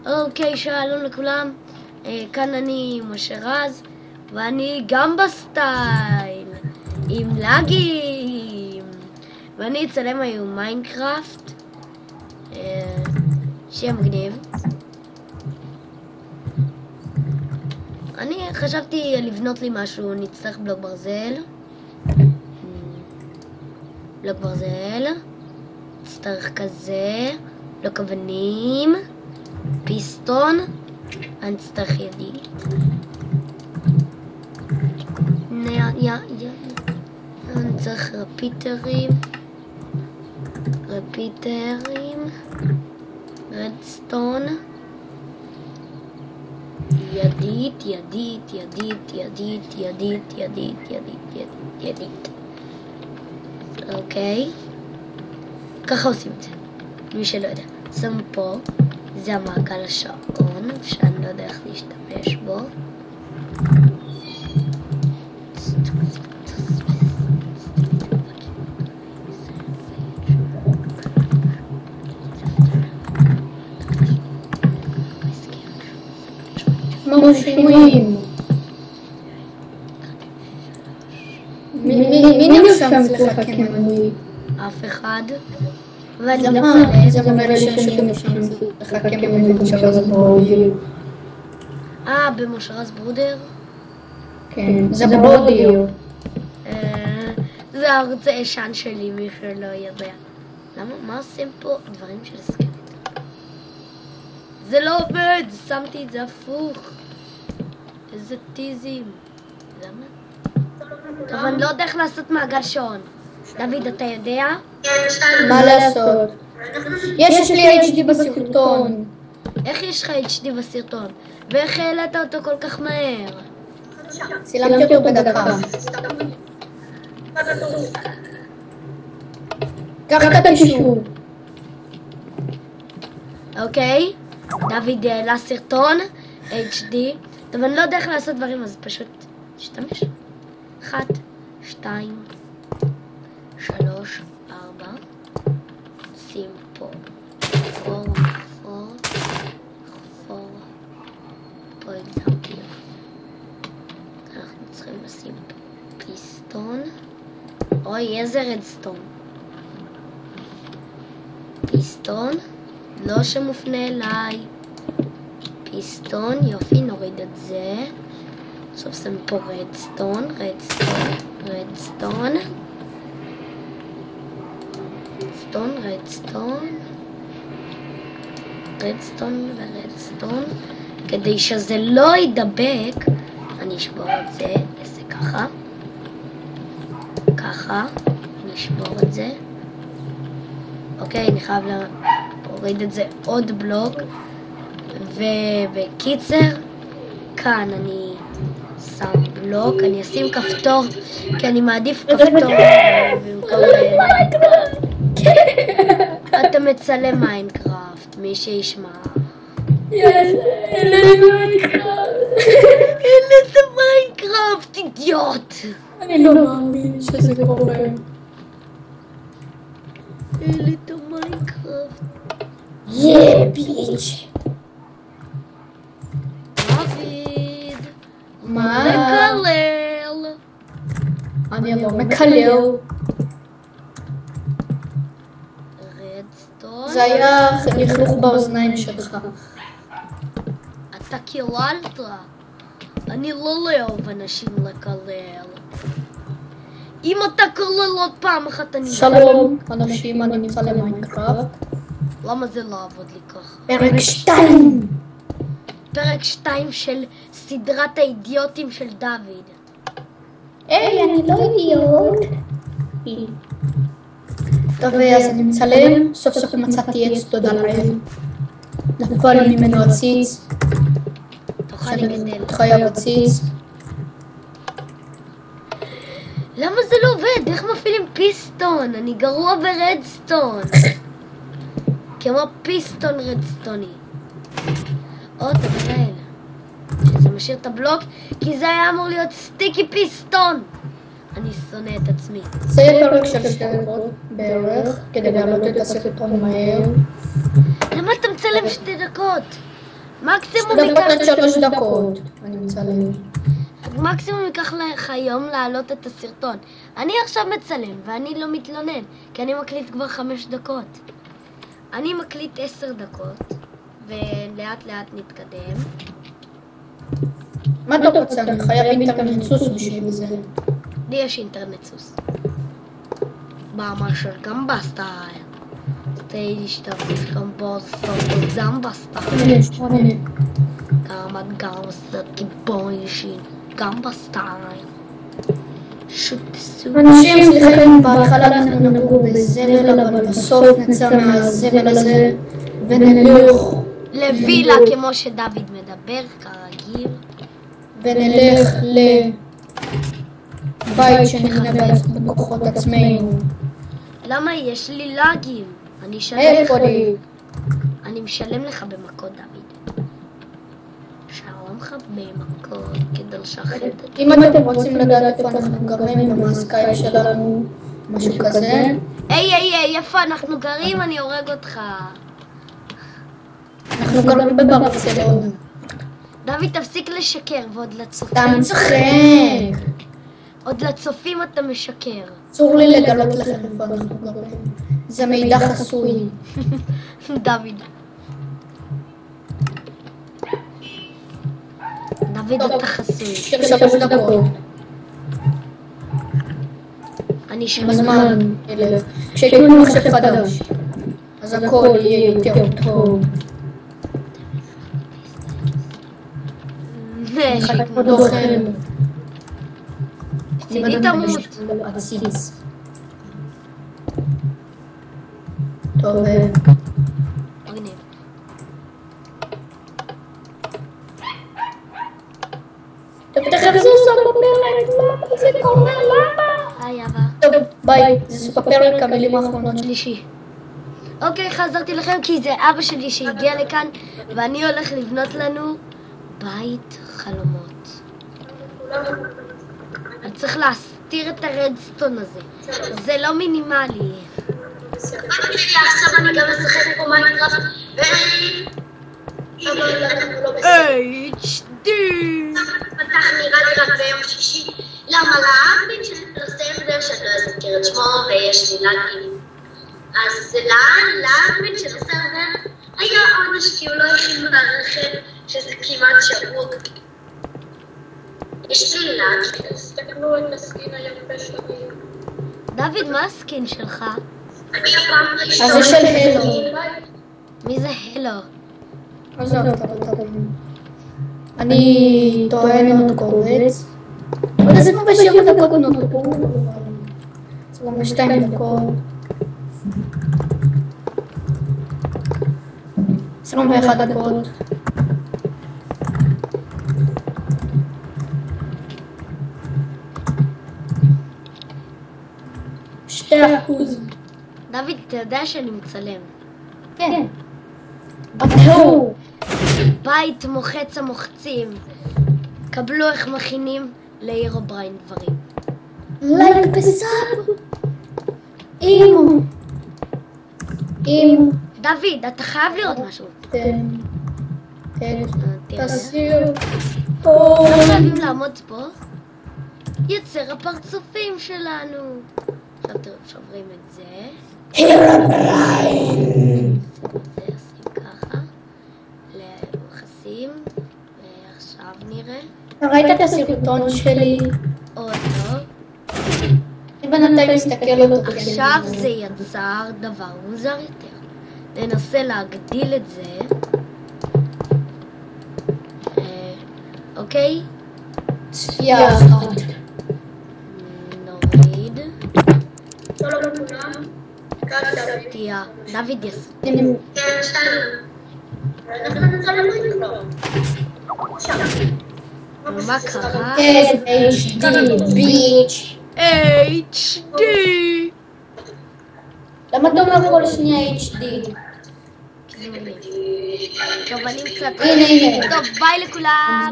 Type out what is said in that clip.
אוקיי, שלום לכולם. כאן אני משה רז, ואני גם בסטייל, עם לגים. ואני אצלם היום מיינקראפט, שיהיה מגניב. אני חשבתי לבנות לי משהו, נצטרך בלוק ברזל. בלוק ברזל. נצטרך כזה, בלוק אבנים. פיסטון, אני אצטרך ידית. אני צריך רפיטרים, רדסטון, ידית, אוקיי, ככה עושים את זה, מי שלא יודע. שמו פה, זה המעגל השעון, שאני לא יודע איך להשתמש בו. מושיבים. מי נרשם אצלך כמנוי? אף אחד. זה מראה שיש לי נרשם אצלך כמנוי במושרז ברודר. במושרז ברודר? כן, זה ברודר. זה הערוץ הישן שלי, מי שלא יודע. למה? מה עושים פה? דברים של סקרט. זה לא עובד! שמתי את זה הפוך. איזה טיזים. למה? טוב, אני לא יודע איך לעשות מעגל שעון. דוד, אתה יודע? מה לעשות? יש לי HD בסרטון. איך יש לך HD בסרטון? ואיך העלית אותו כל כך מהר? צילמתי אותו בדקה. קח את הקישור. אוקיי, דוד העלה סרטון HD. טוב, אני לא יודע איך לעשות דברים, אז פשוט תשתמש. 1, 2, 3, 4. שים פה חפור. פה הגזמתי. אנחנו צריכים לשים פה פיסטון. אוי, איזה רדסטון. פיסטון, לא שמופנה אליי. פיסטון, יופי, נוריד את זה. עכשיו שם פה רדסטון. רדסטון ורדסטון. כדי שזה לא ידבק, אני אשבור את זה, זה ככה, אני אשבור את זה. אוקיי, אני חייב להוריד את זה עוד בלוק. ובקיצר, כאן אני שם בלוק, אני אשים כפתור, כי אני מעדיף כפתור במקום... אתה מצלם מיינקראפט, מי שישמע. אלה מיינקראפט, אידיוט! אני לא מאמין שזה קורה. אלה מיינקראפט. ביץ'. דוד, מה? מקלל. אני לא מקלל. רדסטון. זה היה לכלוך באוזניים שלך. אתה קיללת. אני לא אוהב אנשים לקלל. אם אתה קולל עוד פעם אחת אני... שלום, אנשים, אני נמצא למיינקראפט. למה זה לא עבוד לי ככה? פרק 2. פרק 2 של סדרת האידיוטים של דוד. היי, אני לא אידיוט. טוב, אז אני מצלם. סוף סוף מצאתי עץ, תודה לאל. נפל ממנו הציץ. תוכל לגדל. חיה בציץ. למה זה לא עובד? איך מפעילים פיסטון? אני גרוע ברדסטון. כמו פיסטון רדסטוני. תבראל. שזה משאיר את הבלוק, כי זה היה אמור להיות סטיקי פיסטון. אני שונא את עצמי. זה יהיה פרק של 2 דקות בערך, כדי להעלות את הסרטון מהר. למה אתה מצלם 2 דקות? מקסימום דקות ייקח... עד 3 דקות. אני מצלם. מקסימום ייקח לך יום להעלות את הסרטון. אני עכשיו מצלם, ואני לא מתלונן, כי אני מקליט כבר 5 דקות. אני מקליט 10 דקות, ולאט לאט נתקדם. מה אתה רוצה? אני חייב אינטרנט סוס בשביל זה. לי יש אינטרנט סוס. ברמה של גמבסטייל. סטייג' תביך גמבסטייל וזמבסטייל. כמה גמבסטייל גיבור אישי. גמבסטייל. שוטסו. אנשים, סליחה אם בהתחלה אנחנו נגור בזבל, אבל בסוף נצא מהזבל הזה ונלך לווילה כמו שדוד מדבר, כרגיל. ונלך לבית שנבנה בכוחות עצמנו. למה יש לי לגים? איפה לי? אני משלם לך במכות, דוד. שלום לך במכות כדי לשחד את... אם אתם רוצים לדעת איפה אנחנו גרים ומה הסקייפ שלנו, משהו כזה. היי, איפה אנחנו גרים? אני הורג אותך. אנחנו גרים בברצלונה. דוד, תפסיק לשקר, ועוד לצופים... אתה מצחק. עוד לצופים אתה משקר. אסור לי לגלות לכם איפה אנחנו גרים. זה מידע חסוי. דוד. דוד, אתה חסוי. של 3 דקות. אני בזמן ילך. כשיקנו מחשב חדש, אז הכל יהיה יותר טוב. חלק עוד אוכל. צידי תמות. עציץ. טוב. מגניב. טוב, תכף זה סוף הפרק. למה זה קורה? למה? היי, אבא. טוב, ביי. זה סוף הפרק, המילים האחרונות שלי. שלישי. אוקיי, חזרתי לכם כי זה אבא שלי שהגיע לכאן, ואני הולך לבנות לנו בית חלומות. אני צריך להסתיר את הרדסטון הזה. זה לא מינימלי. עכשיו אני גם אשחק פה מיינקראפט HD! פתח נראה לי רק ביום שישי. למה לאדמין של הסרבר שאני לא אזכיר את שמו ויש לי לגים. אז לאדמין של הסרבר היה עונש כי הוא לא הכין מערכת שזה כמעט שבוע. יש לי לג, תסתכלו את הסקין היפה שלי. דוד, מה הסקין שלך? אני הפעם ראשון. אז זה של הלו. מי זה הלו? עזוב, אני טוען עוד קובץ. עוד 27 דקות נותרו. 22 דקות. 21 דקות. $2. דוד, אתה יודע שאני מצלם. כן. בטור. בית מוחץ המוחצים. קבלו איך מכינים לאירו בריין דברים. לייק בסאב. אימו. דוד, אתה חייב לראות משהו. תסיר. לא חייבים לעמוד פה. יצר הפרצופים שלנו. עכשיו תראו, שוברים את זה. הירובריין. עושים ככה. לחסים. ועכשיו נראה. ראית את הסרטון שלי? עוד לא. אני בינתיים מסתכל אותו. עכשיו זה יצר דבר מוזר יותר. ננסה להגדיל את זה. אוקיי? צפייה אחת. נוריד. שלום לכולם. תהיה. דוד יס. כן, שלום. אנחנו נצלם מיינקראפט. מה קרה? HD ביץ'. HD! למה אתה אומר כל שנייה HD? טוב, אני קצת... הנה. טוב, ביי לכולם!